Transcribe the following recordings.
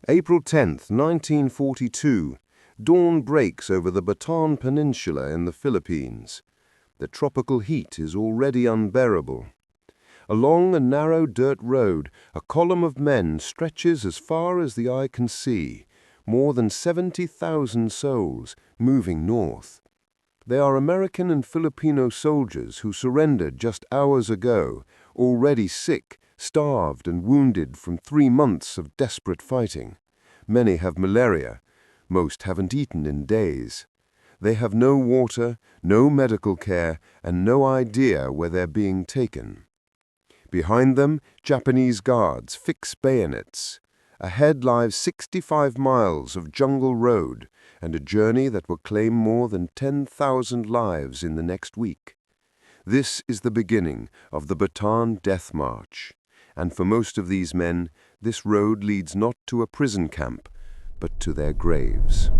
April 10, 1942. Dawn breaks over the Bataan Peninsula in the Philippines. The tropical heat is already unbearable. Along a narrow dirt road, a column of men stretches as far as the eye can see, more than 70,000 souls moving north. They are American and Filipino soldiers who surrendered just hours ago, already sick, starved and wounded from 3 months of desperate fighting. Many have malaria. Most haven't eaten in days. They have no water, no medical care, and no idea where they're being taken. Behind them, Japanese guards fix bayonets. Ahead lies 65 miles of jungle road and a journey that will claim more than 10,000 lives in the next week. This is the beginning of the Bataan Death March, and for most of these men, this road leads not to a prison camp, but to their graves.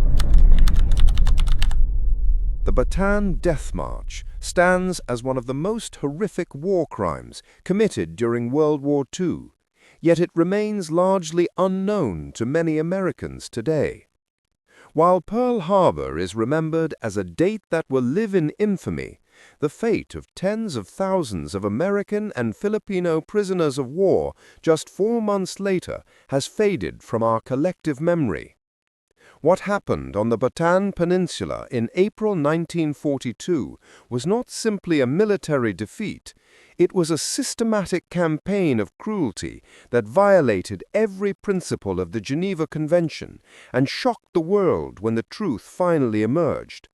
The Bataan Death March stands as one of the most horrific war crimes committed during World War II, yet it remains largely unknown to many Americans today. While Pearl Harbor is remembered as a date that will live in infamy, the fate of tens of thousands of American and Filipino prisoners of war just 4 months later has faded from our collective memory. What happened on the Bataan Peninsula in April 1942 was not simply a military defeat. It was a systematic campaign of cruelty that violated every principle of the Geneva Convention and shocked the world when the truth finally emerged.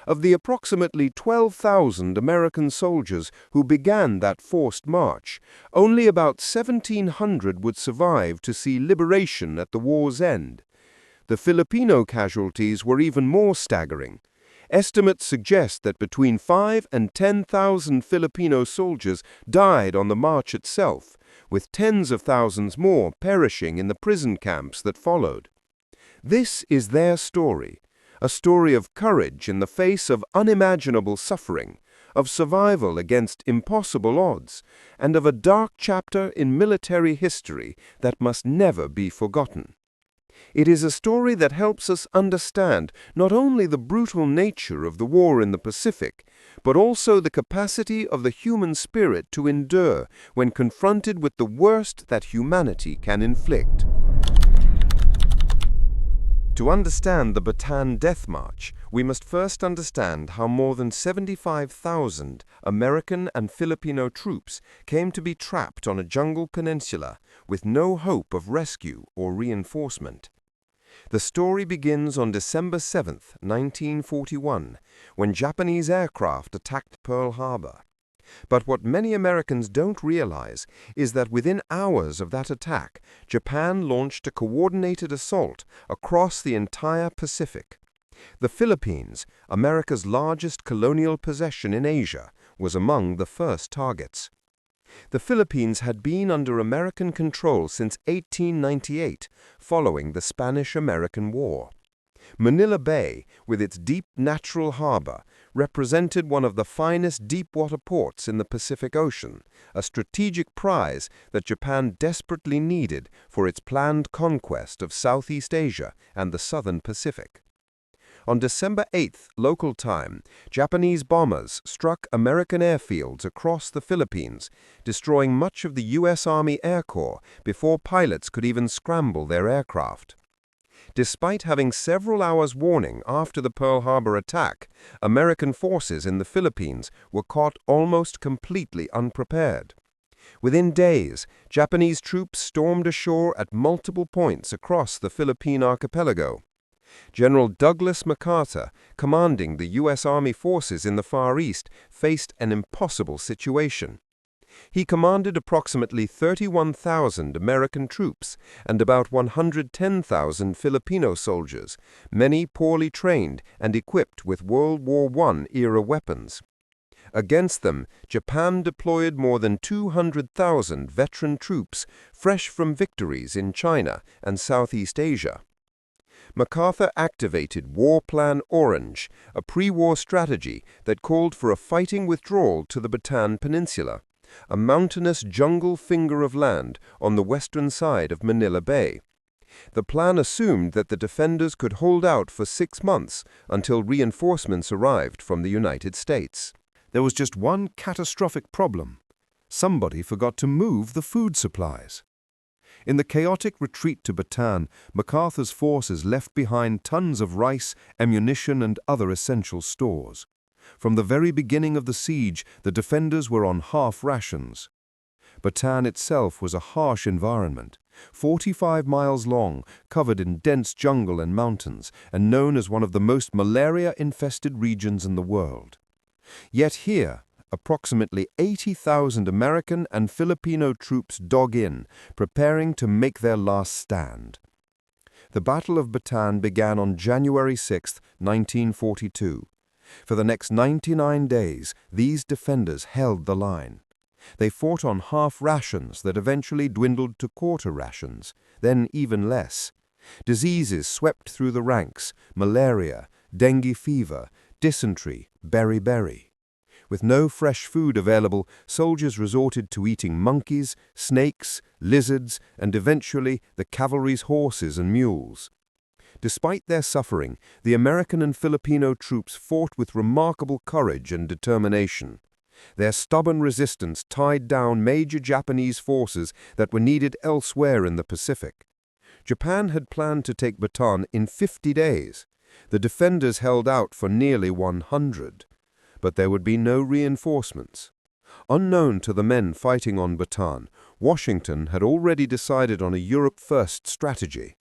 Of the approximately 12,000 American soldiers who began that forced march, only about 1,700 would survive to see liberation at the war's end. The Filipino casualties were even more staggering. Estimates suggest that between 5,000 and 10,000 Filipino soldiers died on the march itself, with tens of thousands more perishing in the prison camps that followed. This is their story, a story of courage in the face of unimaginable suffering, of survival against impossible odds, and of a dark chapter in military history that must never be forgotten. It is a story that helps us understand not only the brutal nature of the war in the Pacific, but also the capacity of the human spirit to endure when confronted with the worst that humanity can inflict. To understand the Bataan Death March, we must first understand how more than 75,000 American and Filipino troops came to be trapped on a jungle peninsula with no hope of rescue or reinforcement. The story begins on December 7, 1941, when Japanese aircraft attacked Pearl Harbor. But what many Americans don't realize is that within hours of that attack, Japan launched a coordinated assault across the entire Pacific. The Philippines, America's largest colonial possession in Asia, was among the first targets. The Philippines had been under American control since 1898, following the Spanish-American War. Manila Bay, with its deep natural harbor, represented one of the finest deep-water ports in the Pacific Ocean, a strategic prize that Japan desperately needed for its planned conquest of Southeast Asia and the southern Pacific. On December 8th, local time, Japanese bombers struck American airfields across the Philippines, destroying much of the U.S. Army Air Corps before pilots could even scramble their aircraft. Despite having several hours' warning after the Pearl Harbor attack, American forces in the Philippines were caught almost completely unprepared. Within days, Japanese troops stormed ashore at multiple points across the Philippine archipelago. General Douglas MacArthur, commanding the U.S. Army forces in the Far East, faced an impossible situation. He commanded approximately 31,000 American troops and about 110,000 Filipino soldiers, many poorly trained and equipped with World War I-era weapons. Against them, Japan deployed more than 200,000 veteran troops fresh from victories in China and Southeast Asia. MacArthur activated War Plan Orange, a pre-war strategy that called for a fighting withdrawal to the Bataan Peninsula, a mountainous jungle finger of land on the western side of Manila Bay. The plan assumed that the defenders could hold out for 6 months until reinforcements arrived from the United States. There was just one catastrophic problem. Somebody forgot to move the food supplies. In the chaotic retreat to Bataan, MacArthur's forces left behind tons of rice, ammunition, and other essential stores. From the very beginning of the siege, the defenders were on half rations. Bataan itself was a harsh environment, 45 miles long, covered in dense jungle and mountains, and known as one of the most malaria-infested regions in the world. Yet here, approximately 80,000 American and Filipino troops dug in, preparing to make their last stand. The Battle of Bataan began on January 6, 1942. For the next 99 days, these defenders held the line. They fought on half rations that eventually dwindled to quarter rations, then even less. Diseases swept through the ranks: malaria, dengue fever, dysentery, beriberi. With no fresh food available, soldiers resorted to eating monkeys, snakes, lizards, and eventually the cavalry's horses and mules. Despite their suffering, the American and Filipino troops fought with remarkable courage and determination. Their stubborn resistance tied down major Japanese forces that were needed elsewhere in the Pacific. Japan had planned to take Bataan in 50 days. The defenders held out for nearly 100. But there would be no reinforcements. Unknown to the men fighting on Bataan, Washington had already decided on a Europe-first strategy.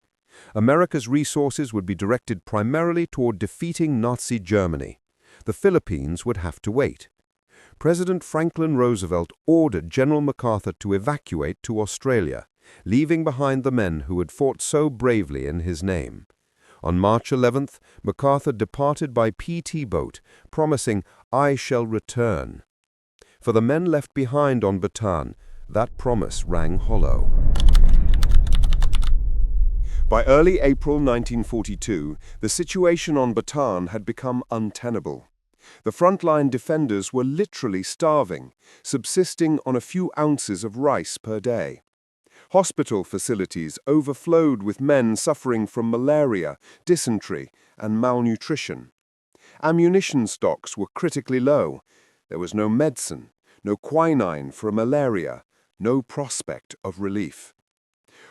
America's resources would be directed primarily toward defeating Nazi Germany. The Philippines would have to wait. President Franklin Roosevelt ordered General MacArthur to evacuate to Australia, leaving behind the men who had fought so bravely in his name. On March 11th, MacArthur departed by PT boat, promising, "I shall return." For the men left behind on Bataan, that promise rang hollow. By early April 1942, the situation on Bataan had become untenable. The frontline defenders were literally starving, subsisting on a few ounces of rice per day. Hospital facilities overflowed with men suffering from malaria, dysentery, and malnutrition. Ammunition stocks were critically low. There was no medicine, no quinine for malaria, no prospect of relief.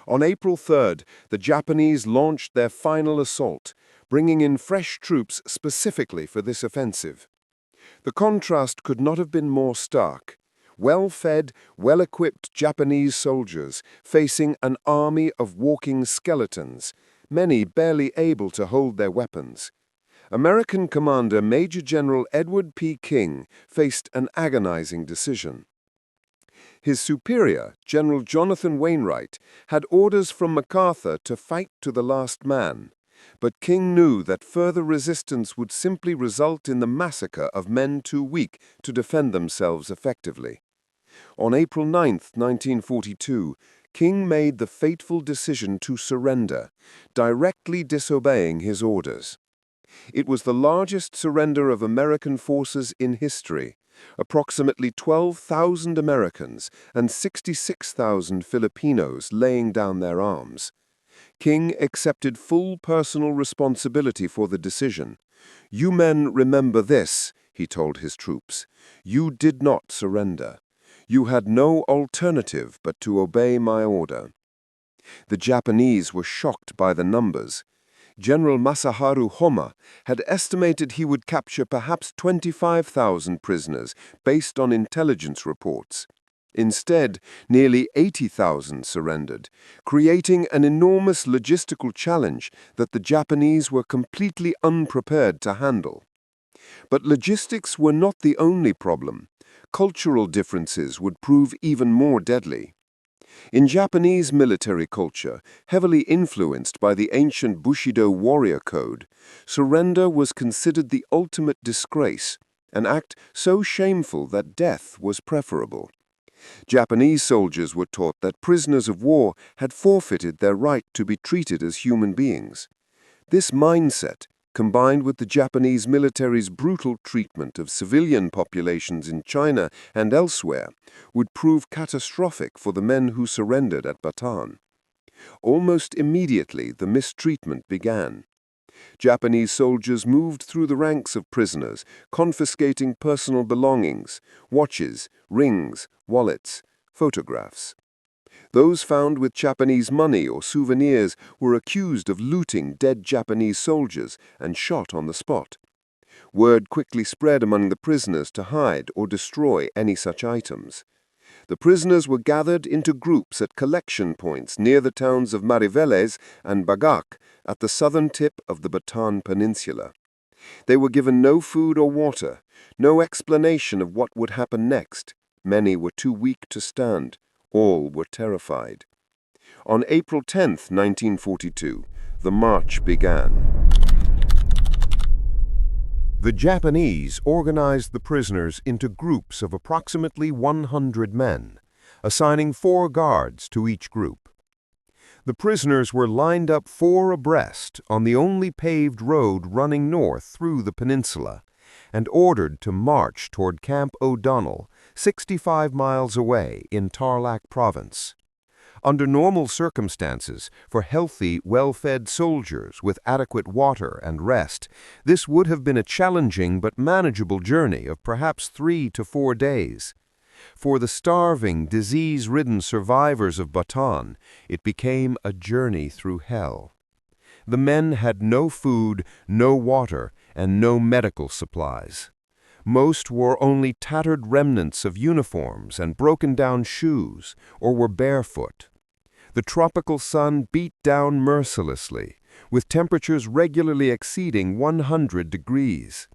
On April 3rd, the Japanese launched their final assault, bringing in fresh troops specifically for this offensive. The contrast could not have been more stark. Well-fed, well-equipped Japanese soldiers facing an army of walking skeletons, many barely able to hold their weapons. American Commander Major General Edward P. King faced an agonizing decision. His superior, General Jonathan Wainwright, had orders from MacArthur to fight to the last man, but King knew that further resistance would simply result in the massacre of men too weak to defend themselves effectively. On April 9, 1942, King made the fateful decision to surrender, directly disobeying his orders. It was the largest surrender of American forces in history, approximately 12,000 Americans and 66,000 Filipinos laying down their arms. King accepted full personal responsibility for the decision. "You men remember this," he told his troops. "You did not surrender. You had no alternative but to obey my order." The Japanese were shocked by the numbers. General Masaharu Homma had estimated he would capture perhaps 25,000 prisoners based on intelligence reports. Instead, nearly 80,000 surrendered, creating an enormous logistical challenge that the Japanese were completely unprepared to handle. But logistics were not the only problem. Cultural differences would prove even more deadly. In Japanese military culture, heavily influenced by the ancient Bushido warrior code, surrender was considered the ultimate disgrace, an act so shameful that death was preferable. Japanese soldiers were taught that prisoners of war had forfeited their right to be treated as human beings. This mindset, combined with the Japanese military's brutal treatment of civilian populations in China and elsewhere, would prove catastrophic for the men who surrendered at Bataan. Almost immediately, the mistreatment began. Japanese soldiers moved through the ranks of prisoners, confiscating personal belongings, watches, rings, wallets, photographs. Those found with Japanese money or souvenirs were accused of looting dead Japanese soldiers and shot on the spot. Word quickly spread among the prisoners to hide or destroy any such items. The prisoners were gathered into groups at collection points near the towns of Mariveles and Bagak at the southern tip of the Bataan Peninsula. They were given no food or water, no explanation of what would happen next. Many were too weak to stand. All were terrified. On April 10, 1942, the march began. The Japanese organized the prisoners into groups of approximately 100 men, assigning 4 guards to each group. The prisoners were lined up 4 abreast on the only paved road running north through the peninsula and ordered to march toward Camp O'Donnell, 65 miles away in Tarlac Province. Under normal circumstances, for healthy, well-fed soldiers with adequate water and rest, this would have been a challenging but manageable journey of perhaps 3 to 4 days. For the starving, disease-ridden survivors of Bataan, it became a journey through hell. The men had no food, no water, and no medical supplies. Most wore only tattered remnants of uniforms and broken-down shoes, or were barefoot. The tropical sun beat down mercilessly, with temperatures regularly exceeding 100 degrees.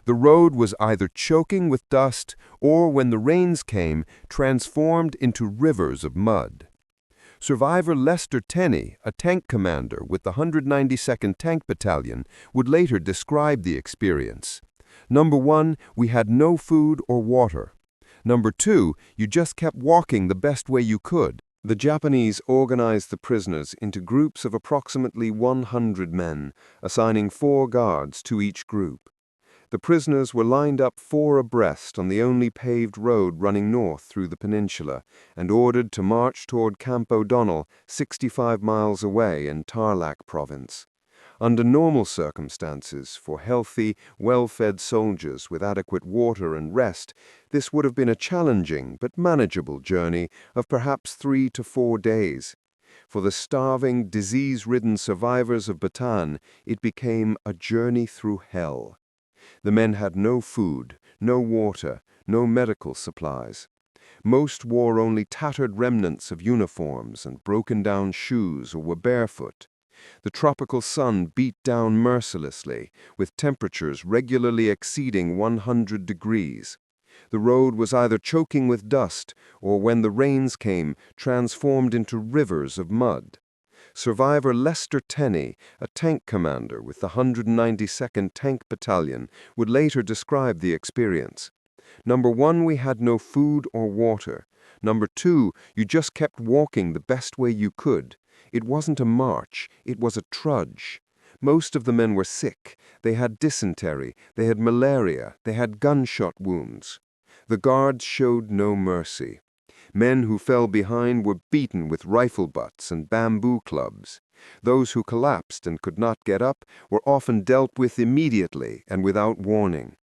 The road was either choking with dust or, when the rains came, transformed into rivers of mud. Survivor Lester Tenney, a tank commander with the 192nd Tank Battalion, would later describe the experience. Number 1, we had no food or water. Number 2, you just kept walking the best way you could. The Japanese organized the prisoners into groups of approximately 100 men, assigning 4 guards to each group. The prisoners were lined up 4 abreast on the only paved road running north through the peninsula and ordered to march toward Camp O'Donnell, 65 miles away in Tarlac Province. Under normal circumstances, for healthy, well-fed soldiers with adequate water and rest, this would have been a challenging but manageable journey of perhaps 3 to 4 days. For the starving, disease-ridden survivors of Bataan, it became a journey through hell. The men had no food, no water, no medical supplies. Most wore only tattered remnants of uniforms and broken-down shoes or were barefoot. The tropical sun beat down mercilessly, with temperatures regularly exceeding 100 degrees. The road was either choking with dust or, when the rains came, transformed into rivers of mud. Survivor Lester Tenney, a tank commander with the 192nd Tank Battalion, would later describe the experience. Number 1, we had no food or water. Number 2, you just kept walking the best way you could. It wasn't a march, it was a trudge. Most of the men were sick. They had dysentery, they had malaria, they had gunshot wounds. The guards showed no mercy. Men who fell behind were beaten with rifle butts and bamboo clubs. Those who collapsed and could not get up were often dealt with immediately and without warning.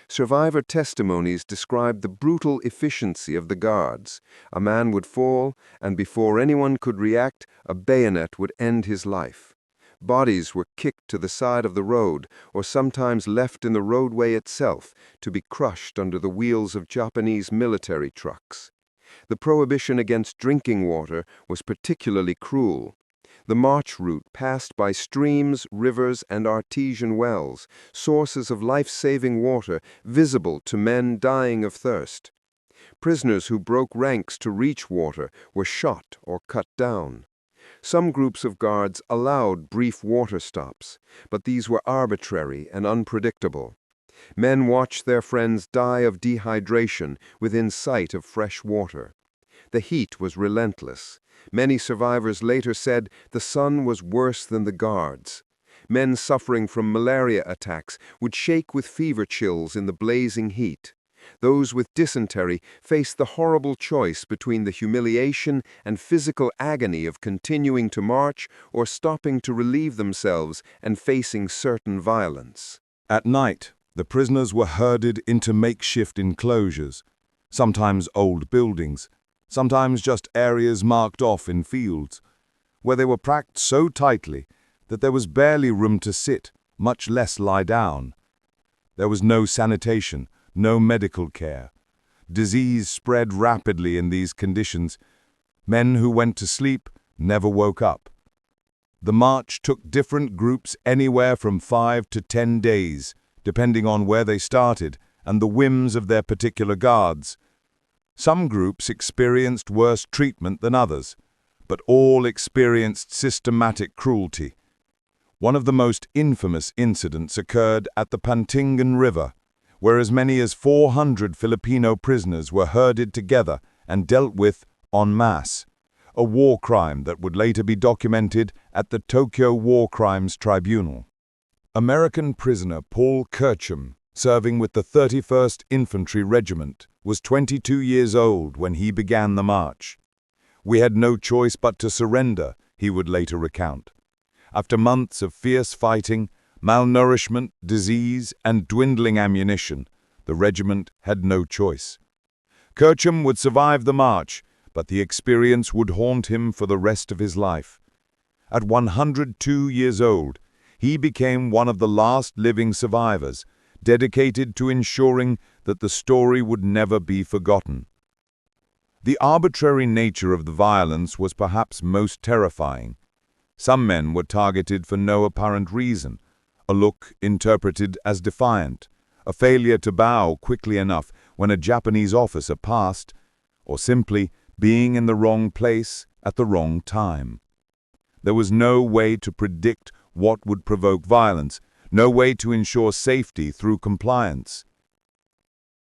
Survivor testimonies described the brutal efficiency of the guards. A man would fall, and before anyone could react, a bayonet would end his life. Bodies were kicked to the side of the road, or sometimes left in the roadway itself, to be crushed under the wheels of Japanese military trucks. The prohibition against drinking water was particularly cruel. The march route passed by streams, rivers, and artesian wells, sources of life-saving water visible to men dying of thirst. Prisoners who broke ranks to reach water were shot or cut down. Some groups of guards allowed brief water stops, but these were arbitrary and unpredictable. Men watched their friends die of dehydration within sight of fresh water. The heat was relentless. Many survivors later said the sun was worse than the guards. Men suffering from malaria attacks would shake with fever chills in the blazing heat. Those with dysentery faced the horrible choice between the humiliation and physical agony of continuing to march or stopping to relieve themselves and facing certain violence. At night, the prisoners were herded into makeshift enclosures, sometimes old buildings, sometimes just areas marked off in fields, where they were packed so tightly that there was barely room to sit, much less lie down. There was no sanitation, no medical care. Disease spread rapidly in these conditions. Men who went to sleep never woke up. The march took different groups anywhere from 5 to 10 days, depending on where they started and the whims of their particular guards. Some groups experienced worse treatment than others, but all experienced systematic cruelty. One of the most infamous incidents occurred at the Pantingan River, where as many as 400 Filipino prisoners were herded together and dealt with en masse, a war crime that would later be documented at the Tokyo War Crimes Tribunal. American prisoner Paul Kircham, serving with the 31st Infantry Regiment, was 22 years old when he began the march. "We had no choice but to surrender," he would later recount. After months of fierce fighting, malnourishment, disease, and dwindling ammunition, the regiment had no choice. Kircham would survive the march, but the experience would haunt him for the rest of his life. At 102 years old, he became one of the last living survivors, dedicated to ensuring that the story would never be forgotten. The arbitrary nature of the violence was perhaps most terrifying. Some men were targeted for no apparent reason, a look interpreted as defiant, a failure to bow quickly enough when a Japanese officer passed, or simply being in the wrong place at the wrong time. There was no way to predict what would provoke violence, no way to ensure safety through compliance.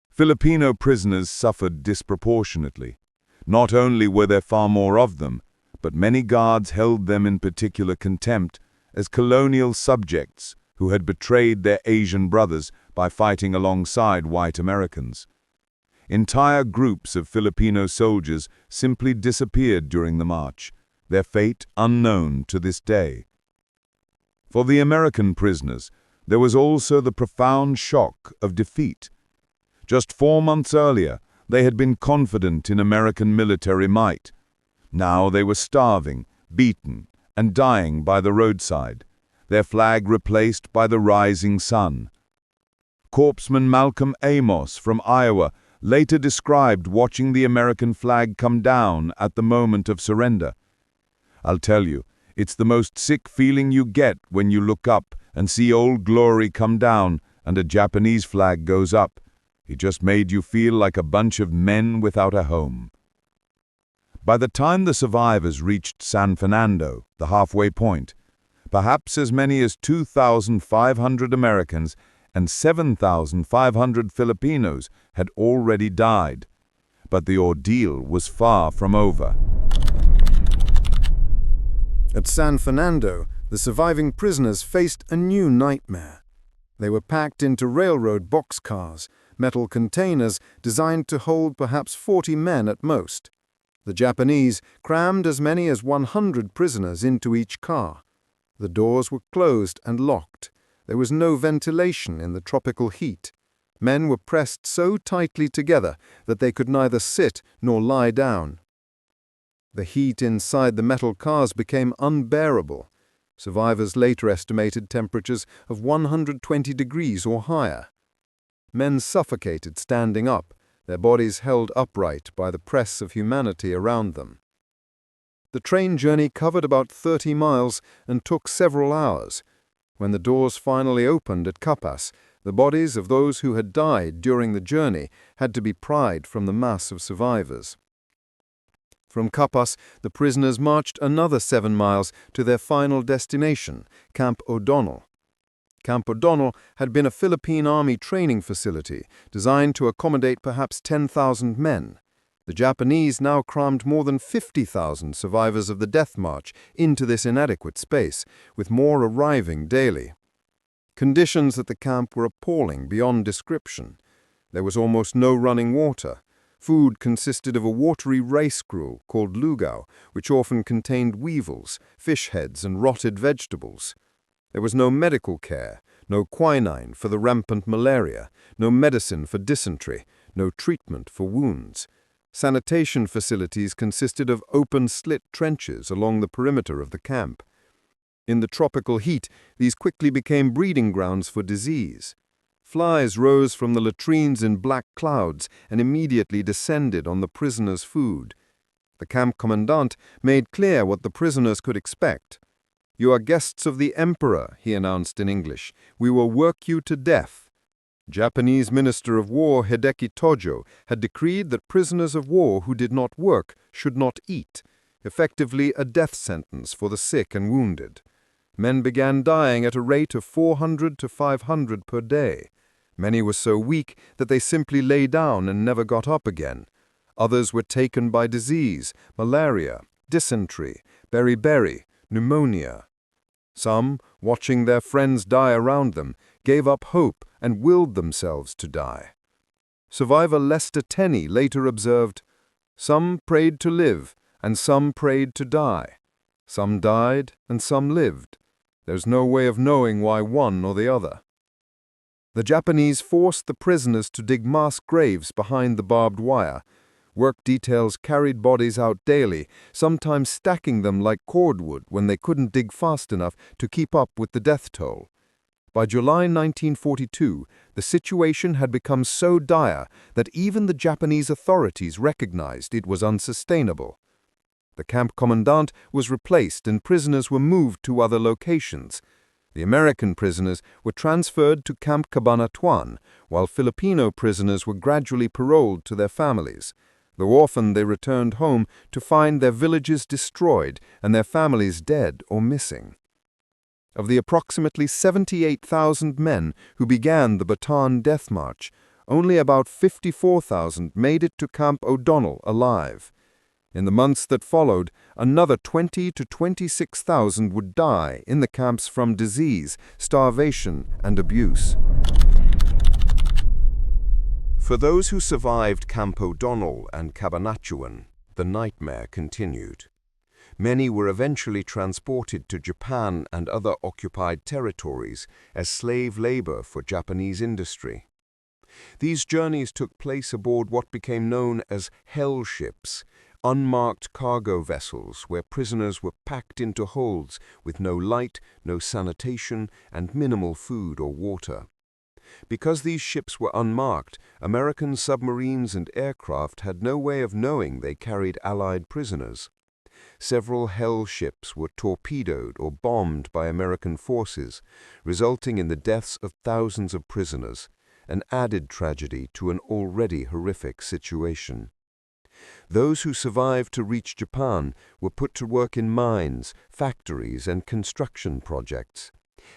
Filipino prisoners suffered disproportionately. Not only were there far more of them, but many guards held them in particular contempt as colonial subjects who had betrayed their Asian brothers by fighting alongside white Americans. Entire groups of Filipino soldiers simply disappeared during the march, their fate unknown to this day. For the American prisoners, there was also the profound shock of defeat. Just 4 months earlier, they had been confident in American military might. Now they were starving, beaten, and dying by the roadside, their flag replaced by the rising sun. Corpsman Malcolm Amos from Iowa later described watching the American flag come down at the moment of surrender. "I'll tell you, it's the most sick feeling you get when you look up and see Old Glory come down and a Japanese flag goes up. It just made you feel like a bunch of men without a home." By the time the survivors reached San Fernando, the halfway point, perhaps as many as 2,500 Americans and 7,500 Filipinos had already died. But the ordeal was far from over. At San Fernando, the surviving prisoners faced a new nightmare. They were packed into railroad boxcars, metal containers designed to hold perhaps 40 men at most. The Japanese crammed as many as 100 prisoners into each car. The doors were closed and locked. There was no ventilation in the tropical heat. Men were pressed so tightly together that they could neither sit nor lie down. The heat inside the metal cars became unbearable. Survivors later estimated temperatures of 120 degrees or higher. Men suffocated standing up, their bodies held upright by the press of humanity around them. The train journey covered about 30 miles and took several hours. When the doors finally opened at Capas, the bodies of those who had died during the journey had to be pried from the mass of survivors. From Capas, the prisoners marched another 7 miles to their final destination, Camp O'Donnell. Camp O'Donnell had been a Philippine Army training facility designed to accommodate perhaps 10,000 men. The Japanese now crammed more than 50,000 survivors of the Death March into this inadequate space, with more arriving daily. Conditions at the camp were appalling beyond description. There was almost no running water. Food consisted of a watery rice gruel called lugao, which often contained weevils, fish heads, and rotted vegetables. There was no medical care, no quinine for the rampant malaria, no medicine for dysentery, no treatment for wounds. Sanitation facilities consisted of open slit trenches along the perimeter of the camp. In the tropical heat, these quickly became breeding grounds for disease. Flies rose from the latrines in black clouds and immediately descended on the prisoners' food. The camp commandant made clear what the prisoners could expect. "You are guests of the emperor," he announced in English. "We will work you to death." Japanese Minister of War Hideki Tojo had decreed that prisoners of war who did not work should not eat, effectively a death sentence for the sick and wounded. Men began dying at a rate of 400 to 500 per day. Many were so weak that they simply lay down and never got up again. Others were taken by disease, malaria, dysentery, beriberi, pneumonia. Some, watching their friends die around them, gave up hope and willed themselves to die. Survivor Lester Tenney later observed, "Some prayed to live, and some prayed to die. Some died, and some lived. There's no way of knowing why one or the other." The Japanese forced the prisoners to dig mass graves behind the barbed wire. Work details carried bodies out daily, sometimes stacking them like cordwood when they couldn't dig fast enough to keep up with the death toll. By July 1942, the situation had become so dire that even the Japanese authorities recognized it was unsustainable. The camp commandant was replaced and prisoners were moved to other locations. The American prisoners were transferred to Camp Cabanatuan, while Filipino prisoners were gradually paroled to their families. Though often they returned home to find their villages destroyed and their families dead or missing. Of the approximately 78,000 men who began the Bataan Death March, only about 54,000 made it to Camp O'Donnell alive. In the months that followed, another 20 to 26,000 would die in the camps from disease, starvation, and abuse. For those who survived Camp O'Donnell and Cabanatuan, the nightmare continued. Many were eventually transported to Japan and other occupied territories as slave labor for Japanese industry. These journeys took place aboard what became known as hell ships, unmarked cargo vessels where prisoners were packed into holds with no light, no sanitation, and minimal food or water. Because these ships were unmarked, American submarines and aircraft had no way of knowing they carried Allied prisoners. Several hell ships were torpedoed or bombed by American forces, resulting in the deaths of thousands of prisoners, an added tragedy to an already horrific situation. Those who survived to reach Japan were put to work in mines, factories, and construction projects.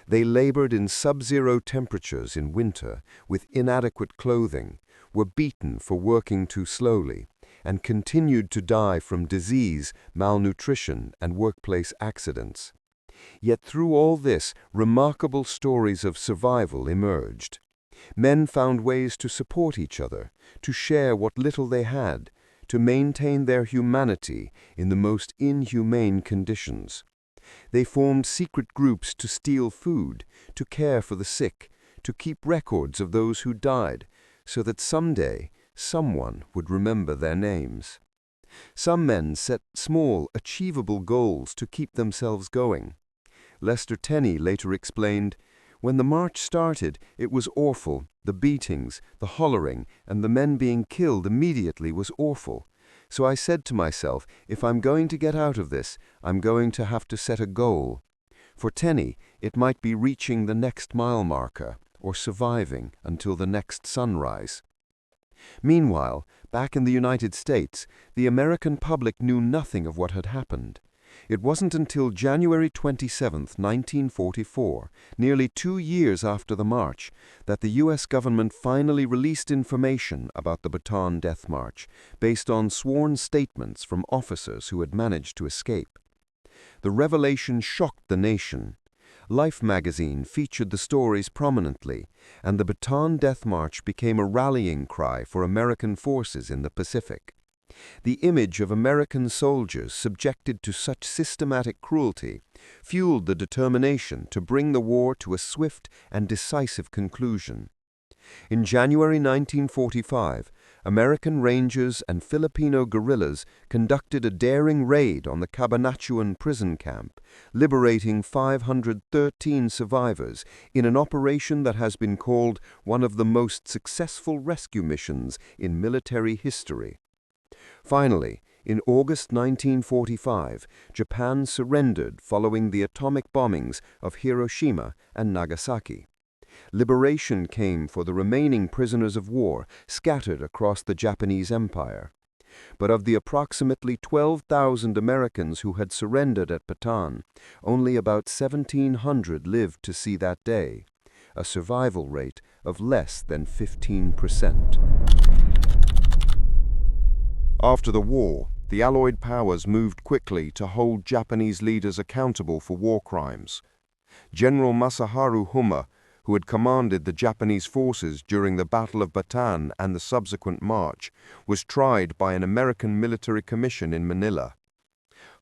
They labored in sub-zero temperatures in winter with inadequate clothing, were beaten for working too slowly, and continued to die from disease, malnutrition, and workplace accidents. Yet through all this, remarkable stories of survival emerged. Men found ways to support each other, to share what little they had, to maintain their humanity in the most inhumane conditions. They formed secret groups to steal food, to care for the sick, to keep records of those who died, so that someday someone would remember their names. Some men set small, achievable goals to keep themselves going. Lester Tenney later explained, "When the march started, it was awful. The beatings, the hollering, and the men being killed immediately was awful. So I said to myself, if I'm going to get out of this, I'm going to have to set a goal. For Tenney, it might be reaching the next mile marker or surviving until the next sunrise." Meanwhile, back in the United States, the American public knew nothing of what had happened. It wasn't until January 27, 1944, nearly 2 years after the march, that the U.S. government finally released information about the Bataan Death March, based on sworn statements from officers who had managed to escape. The revelation shocked the nation. Life magazine featured the stories prominently, and the Bataan Death March became a rallying cry for American forces in the Pacific. The image of American soldiers subjected to such systematic cruelty fueled the determination to bring the war to a swift and decisive conclusion. In January 1945, American Rangers and Filipino guerrillas conducted a daring raid on the Cabanatuan prison camp, liberating 513 survivors in an operation that has been called one of the most successful rescue missions in military history. Finally, in August 1945, Japan surrendered following the atomic bombings of Hiroshima and Nagasaki. Liberation came for the remaining prisoners of war scattered across the Japanese Empire. But of the approximately 12,000 Americans who had surrendered at Bataan, only about 1,700 lived to see that day, a survival rate of less than 15%. After the war, the Allied powers moved quickly to hold Japanese leaders accountable for war crimes. General Masaharu Homma, who had commanded the Japanese forces during the Battle of Bataan and the subsequent march, was tried by an American military commission in Manila.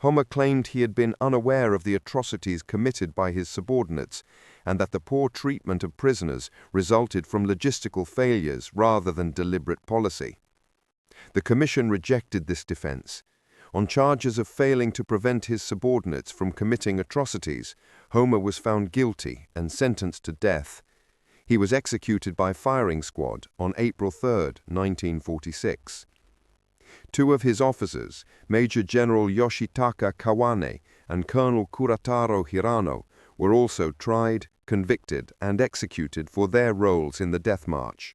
Homma claimed he had been unaware of the atrocities committed by his subordinates and that the poor treatment of prisoners resulted from logistical failures rather than deliberate policy. The commission rejected this defense. On charges of failing to prevent his subordinates from committing atrocities, Homma was found guilty and sentenced to death. He was executed by firing squad on April 3, 1946. Two of his officers, Major General Yoshitaka Kawane and Colonel Kurataro Hirano, were also tried, convicted, and executed for their roles in the Death March.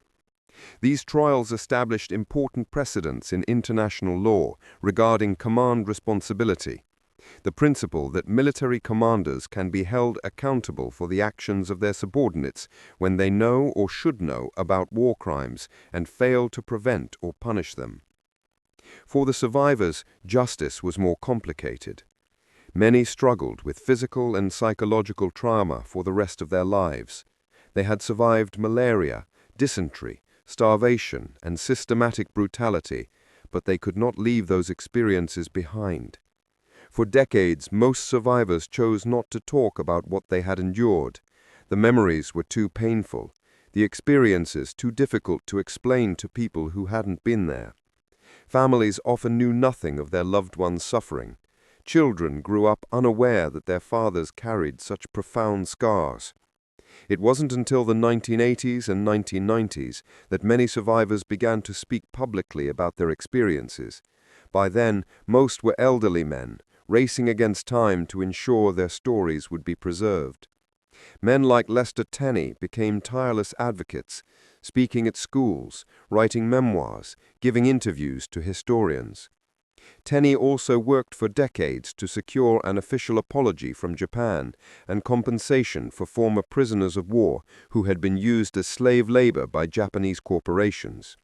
These trials established important precedents in international law regarding command responsibility, the principle that military commanders can be held accountable for the actions of their subordinates when they know or should know about war crimes and fail to prevent or punish them. For the survivors, justice was more complicated. Many struggled with physical and psychological trauma for the rest of their lives. They had survived malaria, dysentery, starvation, and systematic brutality, but they could not leave those experiences behind. For decades, most survivors chose not to talk about what they had endured. The memories were too painful, the experiences too difficult to explain to people who hadn't been there. Families often knew nothing of their loved ones' suffering. Children grew up unaware that their fathers carried such profound scars. It wasn't until the 1980s and 1990s that many survivors began to speak publicly about their experiences. By then, most were elderly men, racing against time to ensure their stories would be preserved. Men like Lester Tenney became tireless advocates, speaking at schools, writing memoirs, giving interviews to historians. Tenney also worked for decades to secure an official apology from Japan and compensation for former prisoners of war who had been used as slave labor by Japanese corporations.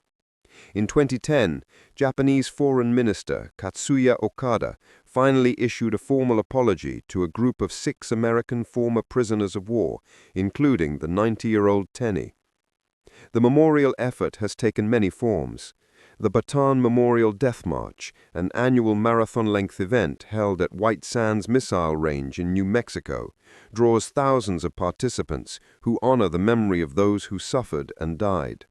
In 2010, Japanese Foreign Minister Katsuya Okada finally issued a formal apology to a group of 6 American former prisoners of war, including the 90-year-old Tenney. The memorial effort has taken many forms. The Bataan Memorial Death March, an annual marathon-length event held at White Sands Missile Range in New Mexico, draws thousands of participants who honor the memory of those who suffered and died.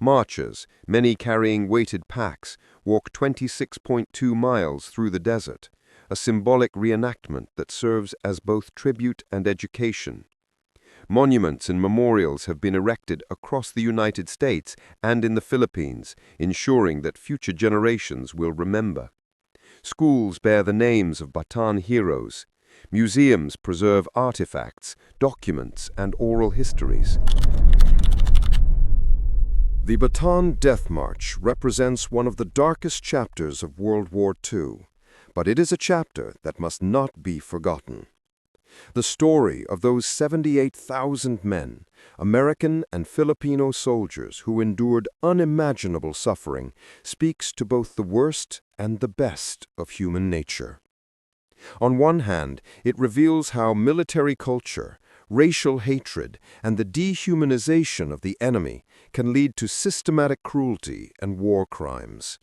Marchers, many carrying weighted packs, walk 26.2 miles through the desert, a symbolic reenactment that serves as both tribute and education. Monuments and memorials have been erected across the United States and in the Philippines, ensuring that future generations will remember. Schools bear the names of Bataan heroes. Museums preserve artifacts, documents, and oral histories. The Bataan Death March represents one of the darkest chapters of World War II, but it is a chapter that must not be forgotten. The story of those 78,000 men, American and Filipino soldiers who endured unimaginable suffering, speaks to both the worst and the best of human nature. On one hand, it reveals how military culture, racial hatred, and the dehumanization of the enemy can lead to systematic cruelty and war crimes.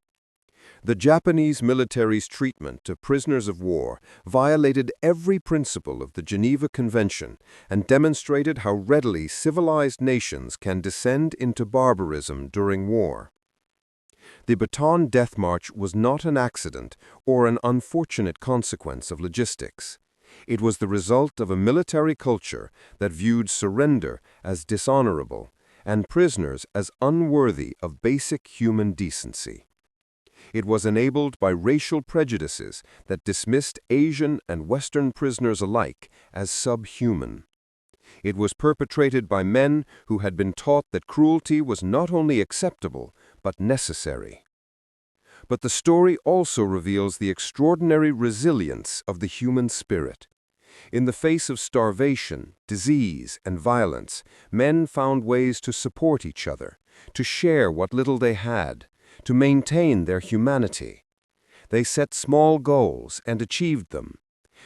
The Japanese military's treatment of prisoners of war violated every principle of the Geneva Convention and demonstrated how readily civilized nations can descend into barbarism during war. The Bataan Death March was not an accident or an unfortunate consequence of logistics. It was the result of a military culture that viewed surrender as dishonorable and prisoners as unworthy of basic human decency. It was enabled by racial prejudices that dismissed Asian and Western prisoners alike as subhuman. It was perpetrated by men who had been taught that cruelty was not only acceptable, but necessary. But the story also reveals the extraordinary resilience of the human spirit. In the face of starvation, disease, and violence, men found ways to support each other, to share what little they had, to maintain their humanity. They set small goals and achieved them.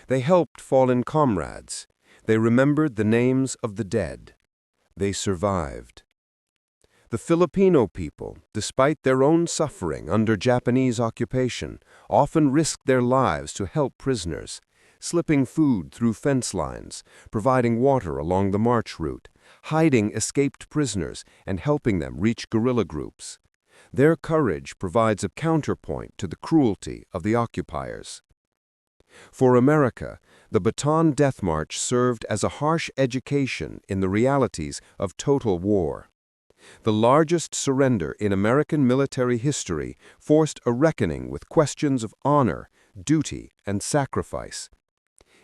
They helped fallen comrades. They remembered the names of the dead. They survived. The Filipino people, despite their own suffering under Japanese occupation, often risked their lives to help prisoners, slipping food through fence lines, providing water along the march route, hiding escaped prisoners, and helping them reach guerrilla groups. Their courage provides a counterpoint to the cruelty of the occupiers. For America, the Bataan Death March served as a harsh education in the realities of total war. The largest surrender in American military history forced a reckoning with questions of honor, duty, and sacrifice.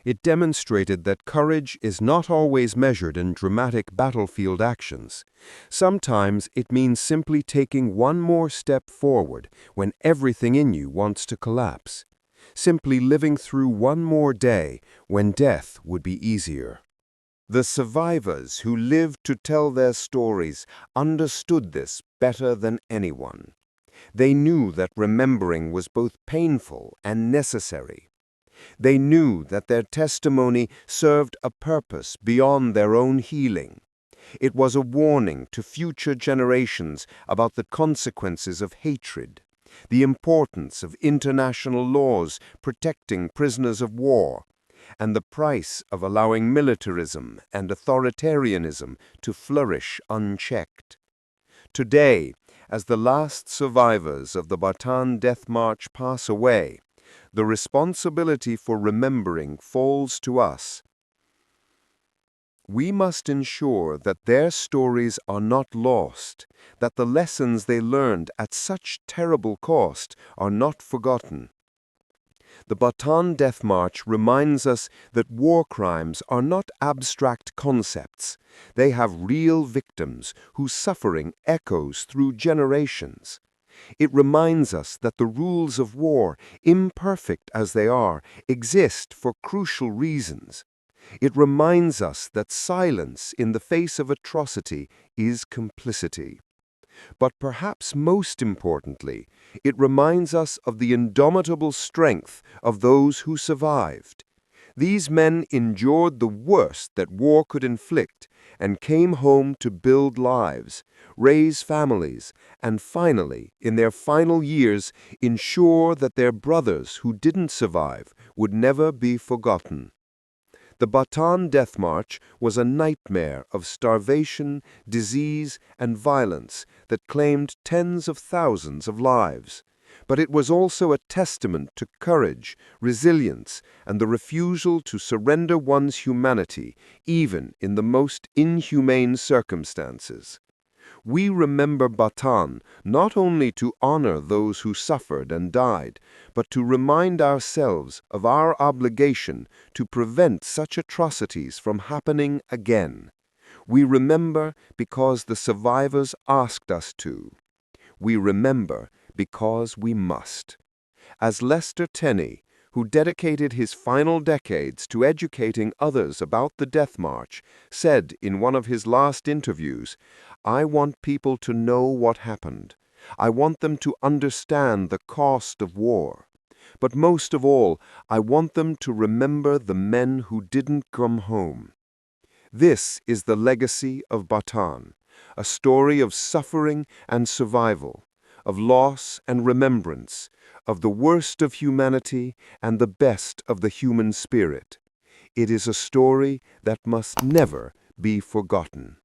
It demonstrated that courage is not always measured in dramatic battlefield actions. Sometimes it means simply taking one more step forward when everything in you wants to collapse. Simply living through one more day when death would be easier. The survivors who lived to tell their stories understood this better than anyone. They knew that remembering was both painful and necessary. They knew that their testimony served a purpose beyond their own healing. It was a warning to future generations about the consequences of hatred, the importance of international laws protecting prisoners of war, and the price of allowing militarism and authoritarianism to flourish unchecked. Today, as the last survivors of the Bataan Death March pass away, the responsibility for remembering falls to us. We must ensure that their stories are not lost, that the lessons they learned at such terrible cost are not forgotten. The Bataan Death March reminds us that war crimes are not abstract concepts. They have real victims whose suffering echoes through generations. It reminds us that the rules of war, imperfect as they are, exist for crucial reasons. It reminds us that silence in the face of atrocity is complicity. But perhaps most importantly, it reminds us of the indomitable strength of those who survived. These men endured the worst that war could inflict and came home to build lives, raise families, and finally, in their final years, ensure that their brothers who didn't survive would never be forgotten. The Bataan Death March was a nightmare of starvation, disease, and violence that claimed tens of thousands of lives. But it was also a testament to courage, resilience, and the refusal to surrender one's humanity, even in the most inhumane circumstances. We remember Bataan not only to honor those who suffered and died, but to remind ourselves of our obligation to prevent such atrocities from happening again. We remember because the survivors asked us to. We remember because we must. As Lester Tenney, who dedicated his final decades to educating others about the Death March, said in one of his last interviews, "I want people to know what happened. I want them to understand the cost of war. But most of all, I want them to remember the men who didn't come home. This is the legacy of Bataan, a story of suffering and survival, of loss and remembrance, of the worst of humanity and the best of the human spirit. It is a story that must never be forgotten.